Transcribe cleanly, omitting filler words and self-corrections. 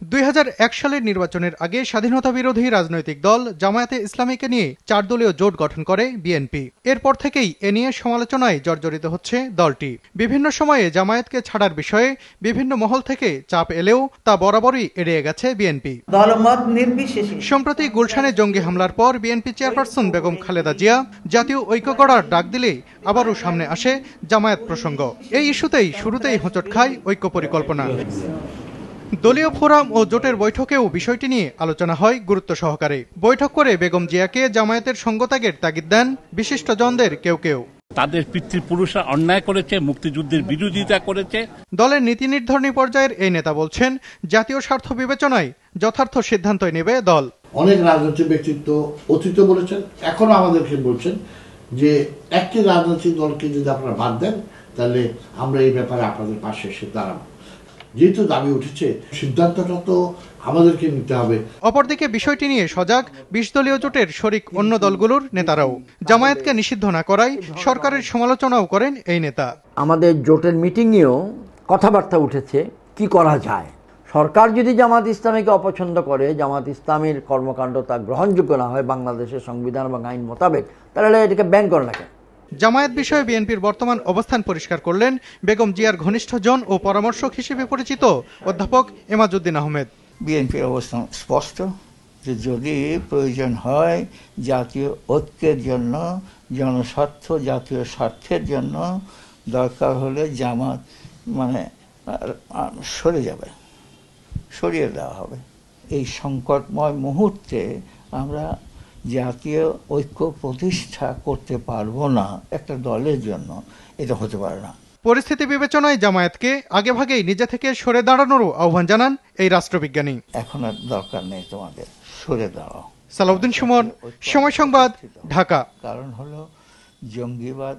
2001 সালের নির্বাচনের আগে স্বাধীনতা বিরোধী রাজনৈতিক দল জামায়াতে ইসলামীকে নিয়ে 4 দলীয় জোট গঠন করে বিএনপি। এরপর থেকেই এ নিয়ে সমালোচনায় জর্জরিত হচ্ছে দলটি। বিভিন্ন সময়ে জামায়াতকে ছাড়ার বিষয়ে বিভিন্ন মহল থেকে চাপ এলেও তা বরাবরই এড়িয়ে গেছে বিএনপি। দলমত নির্বিশেষে সম্প্রতি গুলশানে জঙ্গি হামলার পর বিএনপি চেয়ারপারসন বেগম খালেদা জিয়া জাতীয় ঐক্য গড়ার ডাক দিলে আবারও সামনে আসে জামায়াত প্রসঙ্গ। এই ইস্যুতেই শুরুতেই হোঁচট খায় ঐক্য পরিকল্পনা। দলীয় ফোরাম ও জোটের বৈঠকেও বিষয়টি নিয়ে আলোচনা হয় গুরুত্ব সহকারে। বৈঠক করে বেগম জিয়াকে জামায়াতের সঙ্গত্যাগের তাগিদ দেন বিশিষ্টজনদের কেউ কেউ। তাদের পিতৃপুরুষরা অন্যায় করেছে, মুক্তিযুদ্ধের বিরোধিতা করেছে। দলের নীতি নির্ধারণী পর্যায়ের এই নেতা বলছেন, জাতীয় স্বার্থ বিবেচনায় যথার্থ সিদ্ধান্তই নেবে দল। অনেক রাজনৈতিক ব্যক্তিত্ব অতীত বলেছেন, এখনো আমাদেরকে বলছেন যে একটি রাজনৈতিক দলকে যদি আপনারা বাদ দেন তাহলে আমরা এই ব্যাপারে আপনাদের পাশে এসে দাঁড়াবো। যেহেতু দাবি উঠেছে, সিদ্ধান্তটা তো আমাদেরকে নিতে হবে। অপরদিকে বিষয়টি নিয়ে সজাগ 20 দলীয় জোটের শরিক অন্য দলগুলোর নেতারাও। জামায়াতকে নিষিদ্ধ না করায় সরকারের সমালোচনাও করেন এই নেতা। আমাদের জোটের মিটিংয়েও কথাবার্তা উঠেছে কি করা যায়। সরকার যদি জামাত ইসলামীকে অপছন্দ করে, জামাত ইসলামীর কর্মকাণ্ড তা গ্রহণযোগ্য না হয় বাংলাদেশের সংবিধান এবং আইন মোতাবেক, তাহলে এটাকে ব্যান করে রাখে। জামায়াত বিষয়ে বিএনপির বর্তমান অবস্থান পরিষ্কার করলেন বেগম জিয়ার ঘনিষ্ঠজন ও পরামর্শক হিসেবে পরিচিত অধ্যাপক এমাজউদ্দিন আহমেদ। বিএনপির অবস্থান স্পষ্ট যে যদি প্রয়োজন হয় জাতীয় ঐক্যের জন্য, জনস্বার্থ, জাতীয় স্বার্থের জন্য দরকার হলে জামাত সরিয়ে দেওয়া হবে। এই সংকটময় মুহূর্তে আমরা জাতীয় ঐক্য প্রতিষ্ঠা করতে পারবো না একটা দলের জন্য, এটা হতে পারে না। পরিস্থিতি বিবেচনায় জামায়াতকে আগেভাগেই নিজে থেকে সরে দাঁড়ানোরও আহ্বান জানান এই রাষ্ট্রবিজ্ঞানী। এখন আর দরকার নেই তোমাদের সরে দাঁড়াও। সালাউদ্দিন সুমন, সময় সংবাদ, ঢাকা। কারণ হলো জঙ্গিবাদ